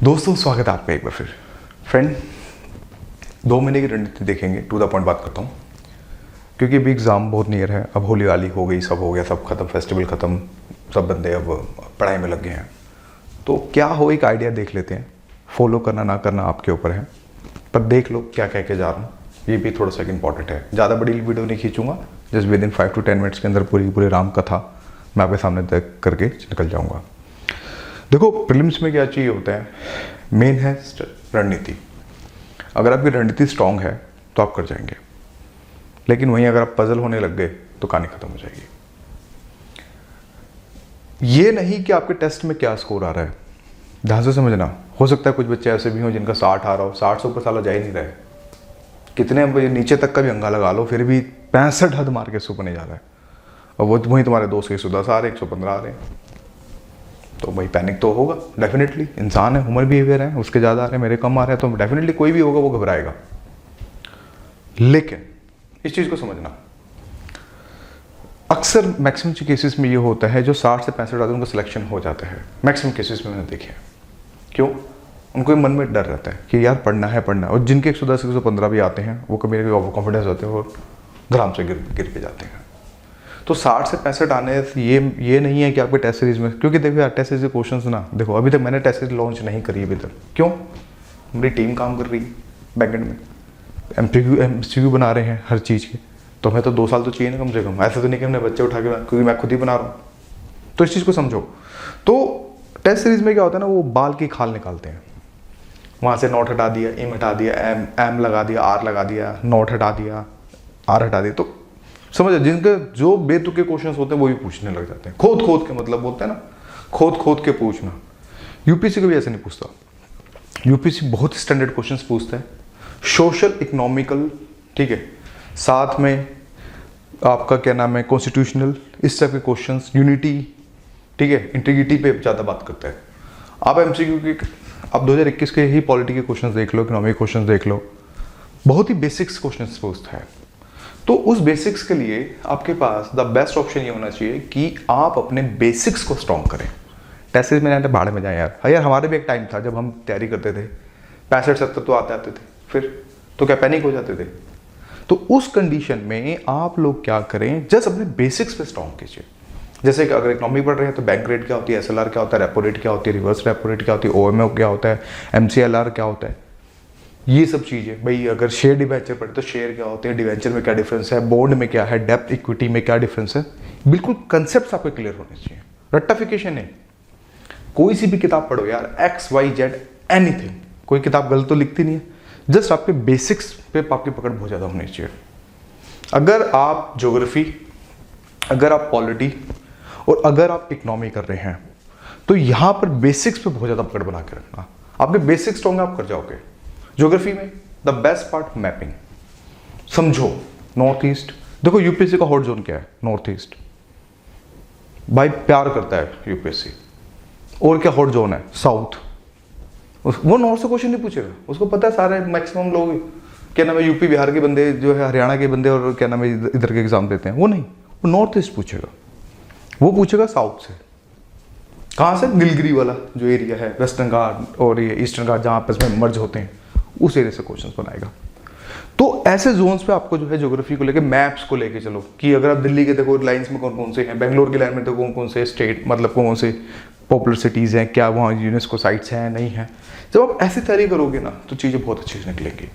दोस्तों स्वागत है आपका एक बार फिर। फ्रेंड, 2 महीने की रणनीति देखेंगे, टू द पॉइंट बात करता हूँ, क्योंकि अभी एग्ज़ाम बहुत नियर है। अब होली वाली हो गई, सब हो गया, सब खत्म, फेस्टिवल ख़त्म, सब बंदे अब पढ़ाई में लग गए हैं। तो क्या हो, एक आइडिया देख लेते हैं। फॉलो करना ना करना आपके ऊपर है, पर देख लो क्या कह के जा रहा हूँ। ये भी थोड़ा सा इंपॉर्टेंट है। ज़्यादा बड़ी वीडियो नहीं खींचूंगा, just within 5 to 10 minutes के अंदर पूरी राम कथा मैं आपके सामने तय करके निकल जाऊँगा। देखो, प्रीलिम्स में क्या चाहिए होता है, मेन है रणनीति। अगर आपकी रणनीति स्ट्रांग है तो आप कर जाएंगे, लेकिन वहीं अगर आप पजल होने लग गए तो कहानी खत्म हो जाएगी। ये नहीं कि आपके टेस्ट में क्या स्कोर आ रहा है, ध्यान से समझना। हो सकता है कुछ बच्चे ऐसे भी हों जिनका 60 आ रहा हो, 60 से ऊपर साला जा ही नहीं रहा है। कितने नीचे तक का भी अंगा लगा लो, फिर भी 65 हद मार के ऊपर नहीं जा रहा है। और वो वहीं तुम्हारे दोस्त के 110 आ रहे, 115 आ रहे हैं, तो भाई पैनिक तो होगा डेफिनेटली। इंसान है, ह्यूमन बिहेवियर है, उसके ज़्यादा आ रहे हैं, मेरे कम आ रहे हैं, तो डेफिनेटली कोई भी होगा वो घबराएगा। लेकिन इस चीज़ को समझना, अक्सर मैक्सिमम केसेस में ये होता है जो 60 से 65 आते हैं उनका सिलेक्शन हो जाता है। मैक्सिमम केसेस में मैंने देखे हैं। क्यों? उनको मन में डर रहता है कि यार पढ़ना है। और जिनके 110 115 भी आते हैं वो कभी ओवर कॉन्फिडेंस होते हैं और धड़ाम से गिर के जाते हैं। तो 60 से 65 आने ये नहीं है कि आपके टेस्ट सीरीज में, क्योंकि देखो यार टेस्ट सीरीज के क्वेश्चंस ना, देखो अभी तक मैंने टेस्ट सीरीज लॉन्च नहीं करी अभी तक। क्यों? मेरी टीम काम कर रही है बैकएंड में, एमसीक्यू बना रहे हैं हर चीज़ के, तो हमें तो 2 साल तो चाहिए ना कम से कम। ऐसा तो नहीं कि हमने बच्चे उठा के, क्योंकि मैं खुद ही बना रहा हूँ। तो इस चीज़ को समझो। तो टेस्ट सीरीज में क्या होता है ना, वो बाल की खाल निकालते हैं। वहाँ से नॉट हटा दिया, एम हटा दिया, एम लगा दिया, आर लगा दिया, नॉट हटा दिया, आर हटा दिया। तो समझो, जिनके जो बेतुके क्वेश्चंस होते हैं वो भी पूछने लग जाते हैं। खोद के, मतलब बोलते हैं ना, खोद के पूछना। यूपीएससी को भी ऐसे नहीं पूछता। यूपीएससी बहुत स्टैंडर्ड क्वेश्चंस पूछता है, सोशल इकोनॉमिकल, ठीक है, साथ में आपका क्या नाम है, कॉन्स्टिट्यूशनल, इस टाइप के क्वेश्चंस, यूनिटी, ठीक है, इंटीग्रिटी पे ज़्यादा बात करता है। आप एमसीक्यू के, आप 2021 के ही पॉलिटी के क्वेश्चंस देख लो, इकोनॉमिक क्वेश्चंस देख लो, बहुत ही बेसिक्स क्वेश्चंस पूछता है। तो उस बेसिक्स के लिए आपके पास द बेस्ट ऑप्शन ये होना चाहिए कि आप अपने बेसिक्स को स्ट्रॉन्ग करें। टेस्ट सीरीज में भाड़ में जाए यार। यार हमारे भी एक टाइम था जब हम तैयारी करते थे, 65-70 तो आते थे, फिर तो क्या पैनिक हो जाते थे। तो उस कंडीशन में आप लोग क्या करें, जस्ट अपने बेसिक्स पे स्ट्रॉन्ग कीजिए। जैसे कि अगर इकोनॉमी पढ़ रहे हैं तो बैंक रेट क्या होती है, एसएलआर क्या होता है, रेपो रेट क्या होती है, रिवर्स रेपो रेट क्या होती है, ओएमओ क्या होता है, एमसीएलआर क्या होता है, ये सब चीज़ें। भाई अगर शेयर डिवेंचर पढ़े तो शेयर क्या होते हैं, डिवेंचर में क्या डिफरेंस है, बॉन्ड में क्या है, डेप्थ इक्विटी में क्या डिफरेंस है, बिल्कुल कंसेप्ट आपको क्लियर होने चाहिए। रट्टाफिकेशन है, कोई सी भी किताब पढ़ो यार, XYZ एनीथिंग, कोई किताब गलत तो लिखती नहीं है, जस्ट आपके बेसिक्स पे आपकी पकड़ बहुत ज़्यादा होनी चाहिए। अगर आप ज्योग्राफी, अगर आप पॉलिटी और अगर आप इकोनॉमी कर रहे हैं तो यहाँ पर बेसिक्स पे बहुत ज़्यादा पकड़ बना के रखना। आपके बेसिक्स स्ट्रॉन्ग आप कर जाओगे। ज्योग्राफी में द बेस्ट पार्ट मैपिंग। समझो नॉर्थ ईस्ट, देखो यूपीएससी का हॉट जोन क्या है, नॉर्थ ईस्ट। भाई प्यार करता है यूपीएससी। और क्या हॉट जोन है, साउथ। वो नॉर्थ से क्वेश्चन नहीं पूछेगा, उसको पता है सारे मैक्सिमम लोग क्या नाम है, यूपी बिहार के बंदे जो है, हरियाणा के बंदे और क्या नाम है इधर के एग्जाम देते हैं। वो नहीं, वो नॉर्थ ईस्ट पूछेगा, वो पूछेगा साउथ से। कहाँ से? नीलगिरी वाला जो एरिया है, वेस्टर्न घाट और ये ईस्टर्न घाट, जहाँ आपस में मर्ज होते हैं, उस एरिया से क्वेश्चंस बनाएगा। तो ऐसे जोन्स पे आपको जो है ज्योग्राफी को लेके, मैप्स को लेके चलो कि अगर आप दिल्ली के देखो लाइंस में कौन कौन से हैं, बेंगलोर की लाइन में तो कौन कौन से स्टेट, मतलब कौन से पॉपुलर सिटीज़ हैं, क्या वहाँ यूनेस्को साइट्स हैं, नहीं है। जब आप ऐसी तैयारी करोगे ना तो चीज़ें बहुत अच्छी से निकलेंगी।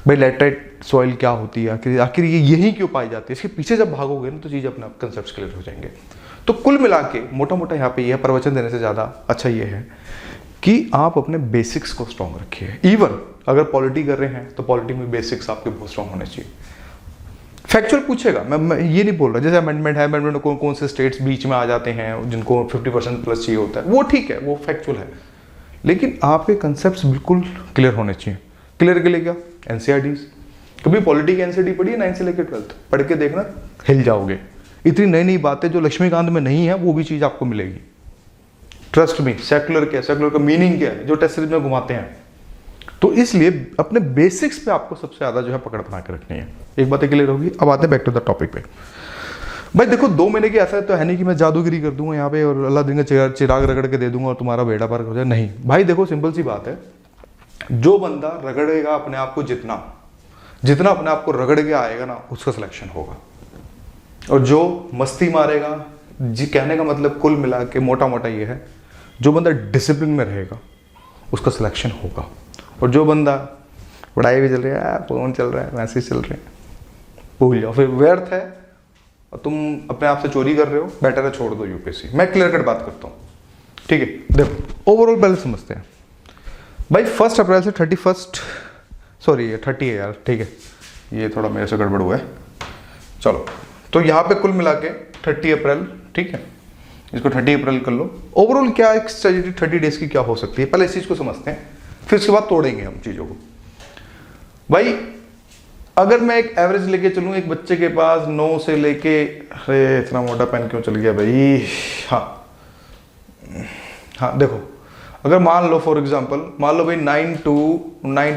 भाई लैटराइट सॉइल क्या होती है, आखिर ये यही क्यों पाई जाती है, इसके पीछे जब भागोगे ना तो चीज़ें अपने कंसेप्ट क्लियर हो जाएंगे। तो कुल मिला के मोटा मोटा यहाँ पे यह प्रवचन देने से ज़्यादा अच्छा ये है कि आप अपने बेसिक्स को स्ट्रॉन्ग रखिए। इवन अगर पॉलिटी कर रहे हैं तो पॉलिटी में बेसिक्स आपके बहुत स्ट्रॉन्ग होने चाहिए। फैक्चुअल पूछेगा, मैं ये नहीं बोल रहा, जैसे अमेंडमेंट है, अमेंडमेंट में कौन कौन से स्टेट्स बीच में आ जाते हैं जिनको 50% प्लस चाहिए होता है, वो ठीक है, वो फैक्चुअल है, लेकिन आपके कंसेप्ट बिल्कुल क्लियर होने चाहिए। क्लियर के लिए क्या, एनसीईआरटीज। कभी पॉलिटी की एनसीईआरटी पढ़ी है 9 से लेकर 12th, पढ़ के देखना, हिल जाओगे। इतनी नई नई बातें जो लक्ष्मीकांत में नहीं है वो भी चीज़ आपको मिलेगी। Trust me. सेकुलर क्या है, सेकुलर का मीनिंग क्या है, जो टेस्ट सीरीज में घुमाते हैं। तो इसलिए अपने बेसिक्स पे आपको सबसे ज़्यादा जो है पकड़ बना के रखनी है। एक बात क्लियर होगी। अब आते हैं बैक टू द टॉपिक पे। भाई देखो 2 महीने की ऐसा तो है नहीं कि मैं जादूगिरी कर दूंगा यहाँ पे और अल्लाह दिन का चिराग रगड़ के दे दूंगा और तुम्हारा बेड़ा पार हो जाए। नहीं भाई देखो सिंपल सी बात है, जो बंदा रगड़ेगा अपने आप को जितना जितना अपने आप को रगड़ के आएगा ना उसका सिलेक्शन होगा, और जो मस्ती मारेगा जी, कहने का मतलब कुल मिला के मोटा मोटा ये है, जो बंदा डिसिप्लिन में रहेगा उसका सिलेक्शन होगा। और जो बंदा पढ़ाई भी चल रही है, फोन चल रहा है, मैसेज चल रहे हैं, भूल जाओ, फिर व्यर्थ है और तुम अपने आप से चोरी कर रहे हो, बेटर है छोड़ दो यूपीएससी। मैं क्लियर कट बात करता हूँ, ठीक है। देखो ओवरऑल पहले समझते हैं भाई, 1 अप्रैल से 31 सॉरी ये 30 है यार, ठीक है, ये थोड़ा मेरे से गड़बड़ हुआ है, चलो। तो यहाँ पे कुल मिला के 30 अप्रैल, ठीक है, इसको 30 अप्रैल कर लो। ओवरऑल क्या एक स्ट्रेटजी 30 डेज की क्या हो सकती है, पहले इस चीज़ को समझते हैं, फिर उसके बाद तोड़ेंगे हम चीज़ों को। भाई अगर मैं एक एवरेज लेके चलूँ, एक बच्चे के पास 9 से लेके, अरे इतना मोटा पेन क्यों चल गया भाई, हाँ देखो, अगर मान लो फॉर एग्जांपल, मान लो भाई 9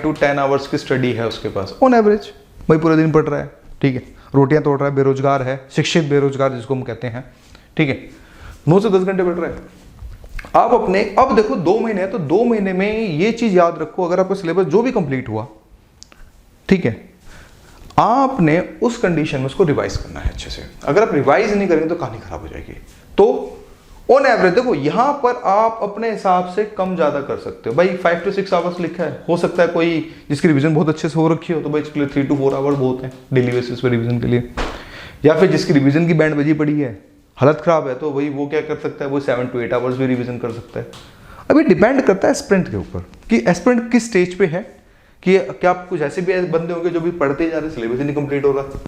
to 10 आवर्स की स्टडी है उसके पास ऑन एवरेज, भाई पूरे दिन पढ़ रहा है, ठीक है, रोटियां तोड़ रहा है, बेरोजगार है, शिक्षित बेरोजगार जिसको हम कहते हैं, ठीक है, 9 से 10 घंटे पढ़ रहा है। आप अपने, अब देखो 2 महीने है तो 2 महीने में ये चीज याद रखो, अगर आपका सिलेबस जो भी कंप्लीट हुआ, ठीक है, आपने उस कंडीशन में उसको रिवाइज करना है अच्छे से। अगर आप रिवाइज नहीं करेंगे तो कहानी खराब हो जाएगी। तो ऑन एवरेज देखो यहां पर आप अपने हिसाब से कम ज्यादा कर सकते हो। भाई 5 to 6 आवर्स लिखा है, हो सकता है कोई जिसकी रिवीजन बहुत अच्छे से हो रखी हो तो भाई इसके लिए 3 to 4 आवर्स बहुत है डेली बेसिस पे रिवीजन के लिए। या फिर जिसकी रिवीजन की बैंड बजी पड़ी है, हालत खराब है, तो भाई वो क्या कर सकता है, वो 7 to 8 आवर्स भी रिवीजन कर सकता है। अभी डिपेंड करता है एस्पिरेंट के ऊपर कि एस्पिरेंट किस स्टेज पे है, कि क्या आप कुछ ऐसे भी बंदे होंगे जो भी पढ़ते जा रहे, सिलेबस ही नहीं कंप्लीट हो रहा,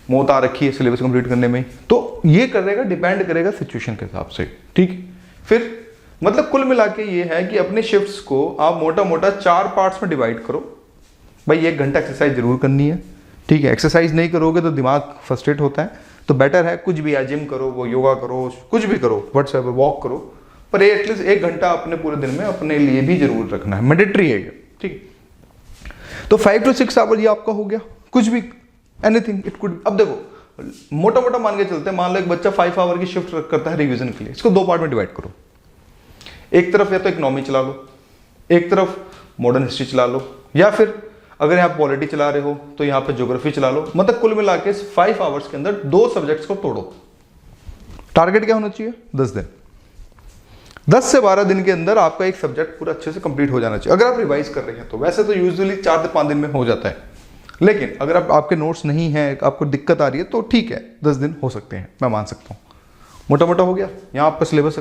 मौत आ रखी है सिलेबस कंप्लीट करने में, तो ये करेगा, डिपेंड करेगा सिचुएशन के हिसाब से, ठीक। फिर मतलब कुल मिला के ये है कि अपने शिफ्ट्स को आप मोटा मोटा 4 पार्ट्स में डिवाइड करो। भाई 1 घंटा एक्सरसाइज जरूर करनी है, ठीक है, एक्सरसाइज नहीं करोगे तो दिमाग फ्रस्ट्रेट होता है, तो बेटर है कुछ भी है, जिम करो, वो योगा करो, कुछ भी करो, व्हाट्सएप वॉक करो, पर एटलीस्ट 1 घंटा अपने पूरे दिन में अपने लिए भी जरूर रखना है, मैंडेटरी है ये, ठीक। तो 5 to 6 आवर ये आपका हो गया, कुछ भी एनीथिंग इट कुड। अब देखो मोटा मोटा मान के चलते हैं, मान लो एक बच्चा 5 आवर की शिफ्ट करता है रिवीजन के लिए, इसको 2 पार्ट में डिवाइड करो। एक तरफ या तो इकोनॉमी चला लो, एक तरफ मॉडर्न हिस्ट्री चला लो, या फिर अगर यहाँ पॉलिटी चला रहे हो तो यहाँ पे ज्योग्राफी चला लो। मतलब कुल मिला के 5 आवर्स के अंदर 2 सब्जेक्ट्स को तोड़ो। टारगेट क्या होना चाहिए, 10 दिन, 10 से 12 दिन के अंदर आपका एक सब्जेक्ट पूरा अच्छे से कंप्लीट हो जाना चाहिए। अगर आप रिवाइज कर रहे हैं तो वैसे तो यूजुअली 4 से 5 दिन में हो जाता है, लेकिन अगर आपके नोट्स नहीं है, आपको दिक्कत आ रही है, तो ठीक है 10 दिन हो सकते हैं, मैं मान सकता हूँ। मोटा मोटा हो गया यहाँ आपका सिलेबस,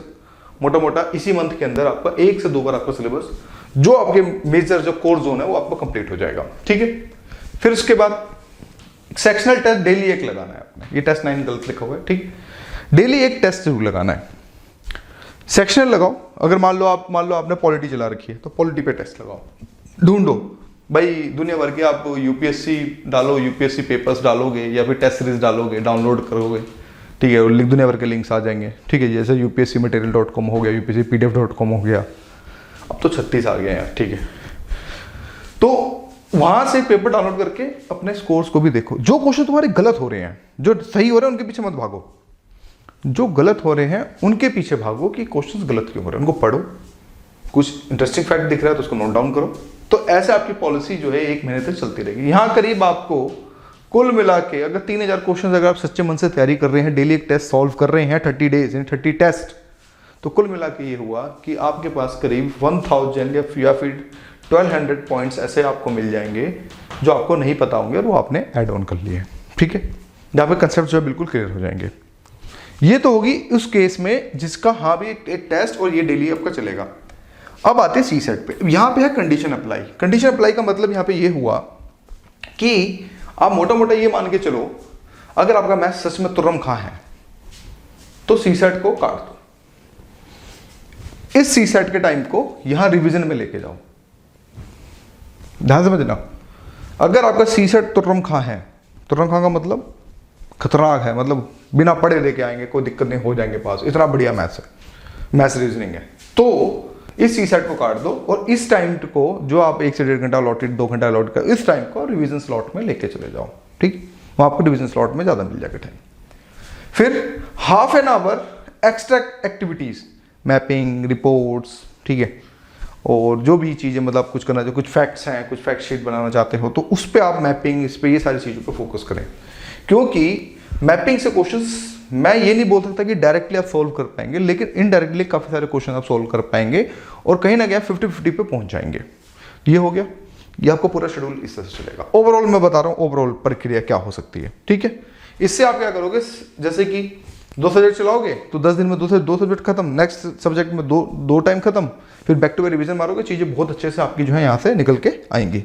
मोटा मोटा इसी मंथ के अंदर आपका 1 से 2 बार आपका सिलेबस जो आपके मेजर जो कोर जोन है वो आपका कंप्लीट हो जाएगा, ठीक है। फिर उसके बाद सेक्शनल टेस्ट डेली एक लगाना है आपने, ये टेस्ट 9 गलत लिखा हुआ है, ठीक, डेली एक टेस्ट जरूर लगाना है। सेक्शनल लगाओ, अगर मान लो आपने पॉलिटी चला रखी है तो पॉलिटी पे टेस्ट लगाओ, ढूंढो भाई दुनिया भर के, आप यूपीएससी डालो, यूपीएससी पेपर्स डालोगे या फिर टेस्ट सीरीज डालोगे, डाउनलोड करोगे, ठीक है, और दुनिया भर के लिंक्स आ जाएंगे, ठीक है, जैसे upscmaterial.com हो गया, upscpdf.com हो गया, अब तो 36 आ गए हैं, ठीक है। तो वहां से पेपर डाउनलोड करके अपने स्कोर्स को भी देखो। जो क्वेश्चन तुम्हारे गलत हो रहे हैं, जो सही हो रहे हैं उनके पीछे मत भागो, जो गलत हो रहे हैं उनके पीछे भागो कि क्वेश्चंस गलत क्यों हो रहे हैं, उनको पढ़ो, कुछ इंटरेस्टिंग फैक्ट दिख रहा है तो उसको नोट डाउन करो। तो ऐसे आपकी पॉलिसी जो है 1 महीने तक चलती रहेगी। यहाँ करीब आपको कुल मिला के अगर 3000 क्वेश्चन अगर आप सच्चे मन से तैयारी कर रहे हैं, डेली एक टेस्ट सॉल्व कर रहे हैं 30 डेज यानी 30 टेस्ट, तो कुल मिला के ये हुआ कि आपके पास करीब 1000 या फिर 1200 पॉइंट्स ऐसे आपको मिल जाएंगे जो आपको नहीं पता होंगे और वो आपने ऐड ऑन कर लिए, ठीक है। यहाँ पे कंसेप्ट जो है बिल्कुल क्लियर हो जाएंगे। ये तो होगी उस केस में जिसका हाँ भी एक टेस्ट और ये डेली आपका चलेगा। अब आते हैं सी सेट पे। यहाँ पे है कंडीशन अप्लाई। कंडीशन अप्लाई का मतलब यहाँ पे ये हुआ कि आप मोटा मोटा ये मान के चलो, अगर आपका मैथ सच में तुर्रम खां है तो सी सेट को काट दो, इस सी सेट के टाइम को यहां रिवीजन में लेके जाओ। ध्यान समझना, अगर आपका सी सेट तुर्रम खां है, तुर्रम खां का मतलब खतरनाक है, मतलब बिना पढ़े लेके आएंगे, कोई दिक्कत नहीं, हो जाएंगे पास, इतना बढ़िया मैथ्स है, मैथ्स रीजनिंग है, तो इस सी सेट को काट दो और इस टाइम को जो आप 1 से 1.5 घंटा अलॉटेड, 2 घंटा अलॉट कर, इस टाइम को रिवीजन स्लॉट में लेके चले जाओ, ठीक, वहां आपको रिवीजन स्लॉट में ज्यादा मिल जाएगा टाइम। फिर half an hour extra activities, mapping, reports, ठीक है, और जो भी चीज़ें मतलब कुछ करना चाहिए, कुछ फैक्ट्स हैं, कुछ फैक्ट शीट बनाना चाहते हो तो उस पर आप मैपिंग, इस पर, ये सारी चीज़ों पर फोकस करें। क्योंकि मैपिंग से क्वेश्चंस मैं ये नहीं बोल सकता कि डायरेक्टली आप सोल्व कर पाएंगे, लेकिन इनडायरेक्टली काफ़ी सारे क्वेश्चन आप सोल्व कर पाएंगे और कहीं ना कहीं 50-50 पे पहुंच जाएंगे। ये हो गया, ये आपका पूरा शेड्यूल इस तरह से चलेगा। ओवरऑल मैं बता रहा हूँ ओवरऑल प्रक्रिया क्या हो सकती है, ठीक है। इससे आप क्या करोगे, जैसे कि 2 सब्जेक्ट चलाओगे तो 10 दिन में 2 सब्जेक्ट खत्म, नेक्स्ट सब्जेक्ट में दो टाइम खत्म, फिर बैक टू बैक रिवीजन मारोगे, चीज़ें बहुत अच्छे से आपकी जो है यहाँ से निकल के आएंगी।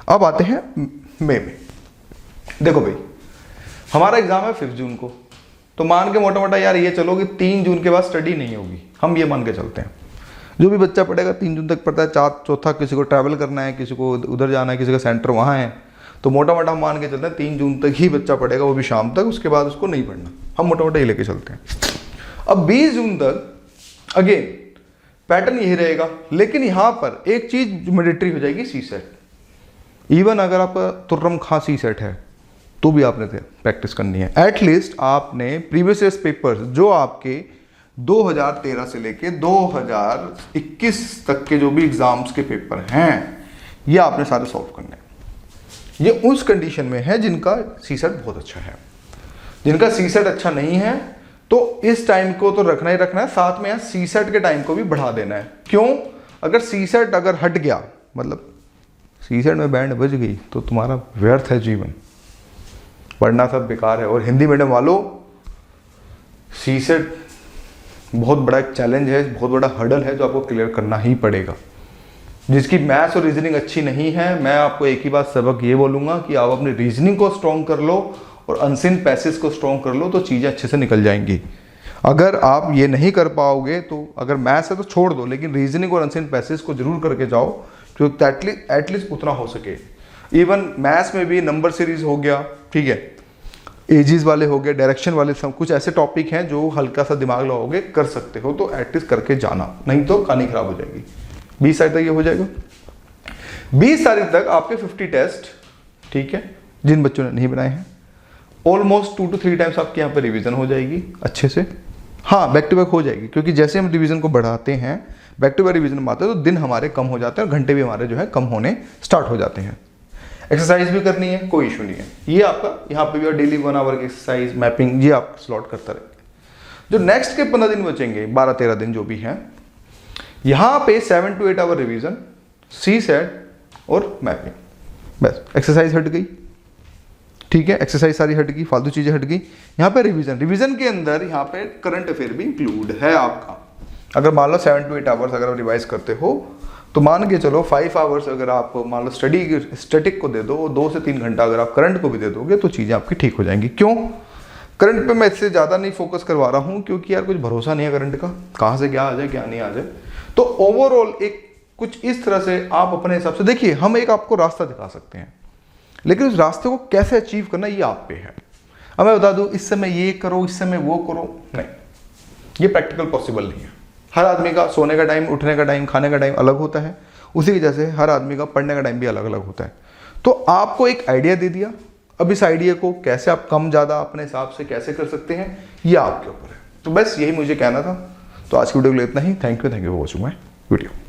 अब आते हैं मई में। देखो भाई, हमारा एग्जाम है 5 जून को, तो मान के मोटा मोटा यार ये चलो कि 3 जून के बाद स्टडी नहीं होगी, हम ये मान के चलते हैं। जो भी बच्चा पढ़ेगा 3 जून तक पढ़ता है, चौथा किसी को ट्रैवल करना है, किसी को उधर जाना है, किसी का सेंटर वहाँ है, तो मोटा मोटा हम मान के चलते हैं 3 जून तक ही बच्चा पढ़ेगा, वो भी शाम तक, उसके बाद उसको नहीं पढ़ना, हम मोटा मोटा ये लेके चलते हैं। अब 20 जून तक अगेन पैटर्न यही रहेगा, लेकिन यहाँ पर एक चीज़ मैंडेटरी हो जाएगी, सी सेट। इवन अगर आपका तुर्रम खां सी सेट है तो भी आपने प्रैक्टिस करनी है। एटलीस्ट आपने प्रीवियस ईयर्स पेपर्स जो आपके 2013 से लेके 2021 तक के जो भी एग्जाम्स के पेपर हैं, ये आपने सारे सॉल्व करने हैं। ये उस कंडीशन में है जिनका सी सेट बहुत अच्छा है। जिनका सी सेट अच्छा नहीं है तो इस टाइम को तो रखना ही रखना है, साथ में सी सेट के टाइम को भी बढ़ा देना है। क्यों? अगर सी सेट अगर हट गया, मतलब सी सेट में बैंड बज गई, तो तुम्हारा व्यर्थ है जीवन, पढ़ना सब बेकार है। और हिंदी मीडियम वालों, सी सेट बहुत बड़ा एक चैलेंज है, बहुत बड़ा हर्डल है जो आपको क्लियर करना ही पड़ेगा। जिसकी मैथ्स और रीजनिंग अच्छी नहीं है, मैं आपको एक ही बात सबक ये बोलूँगा कि आप अपनी रीजनिंग को स्ट्रॉन्ग कर लो और अनसीन पैसेज को स्ट्रॉन्ग कर लो, तो चीज़ें अच्छे से निकल जाएंगी। अगर आप ये नहीं कर पाओगे तो अगर मैथ्स है तो छोड़ दो, लेकिन रीजनिंग और अनसीन पैसेज को जरूर करके जाओ, क्योंकि एटलीस्ट उतना हो सके। इवन मैथ्स में भी नंबर सीरीज हो गया, ठीक है, एजिज वाले हो गए, डायरेक्शन वाले, सब कुछ ऐसे टॉपिक हैं जो हल्का सा दिमाग लगाओगे कर सकते हो, तो एटलीस्ट करके जाना, नहीं तो कहानी खराब हो जाएगी। 20 तारीख तक ये हो जाएगा। 20 तारीख तक आपके 50 टेस्ट, ठीक है, जिन बच्चों ने नहीं बनाए हैं, ऑलमोस्ट 2 to 3 टाइम्स आपके यहाँ पे रिवीजन हो जाएगी अच्छे से। हाँ, बैक टू बैक हो जाएगी, क्योंकि जैसे हम रिवीजन को बढ़ाते हैं, बैक टू बैक रिवीजन में आते हैं, तो दिन हमारे कम हो जाते हैं और घंटे भी हमारे जो है कम होने स्टार्ट हो जाते हैं। एक्सरसाइज भी करनी है, कोई इशू नहीं है। ये आपका यहाँ पे भी डेली 1 आवर की एक्सरसाइज, मैपिंग, ये आप स्लॉट करता रहेंगे। जो नेक्स्ट के 15 दिन बचेंगे, 12-13 दिन जो भी हैं, यहाँ पे 7 to 8 hour revision, CSAT और मैपिंग, बस एक्सरसाइज हट गई, ठीक है, एक्सरसाइज सारी हट गई, फालतू चीज़ें हट गई। यहाँ पे रिवीजन के अंदर यहाँ पे करंट अफेयर भी इंक्लूड है आपका। अगर मान लो 7 to 8 आवर्स अगर आप रिवाइज करते हो, तो मान के चलो 5 आवर्स अगर आप मान लो स्टैटिक को दे दो, 2 से 3 घंटा अगर आप करंट को भी दे दोगे, तो चीज़ें आपकी ठीक हो जाएंगी। क्यों? करंट पे मैं इससे ज़्यादा नहीं फोकस करवा रहा हूँ, क्योंकि यार कुछ भरोसा नहीं है करंट का, कहाँ से क्या आ जाए क्या नहीं आ जाए। तो ओवरऑल एक कुछ इस तरह से आप अपने हिसाब से देखिए, हम एक आपको रास्ता दिखा सकते हैं, लेकिन उस रास्ते को कैसे अचीव करना ये आप पे है। अब मैं बता दूँ इस समय ये करो, इस समय वो करो, नहीं, ये प्रैक्टिकल पॉसिबल नहीं है। हर आदमी का सोने का टाइम, उठने का टाइम, खाने का टाइम अलग होता है, उसी की वजह से हर आदमी का पढ़ने का टाइम भी अलग अलग होता है। तो आपको एक आइडिया दे दिया, अब इस आइडिया को कैसे आप कम ज़्यादा अपने हिसाब से कैसे कर सकते हैं, ये आपके ऊपर है। तो बस यही मुझे कहना था। तो आज की वीडियो के लिए इतना ही। Thank you for watching my video.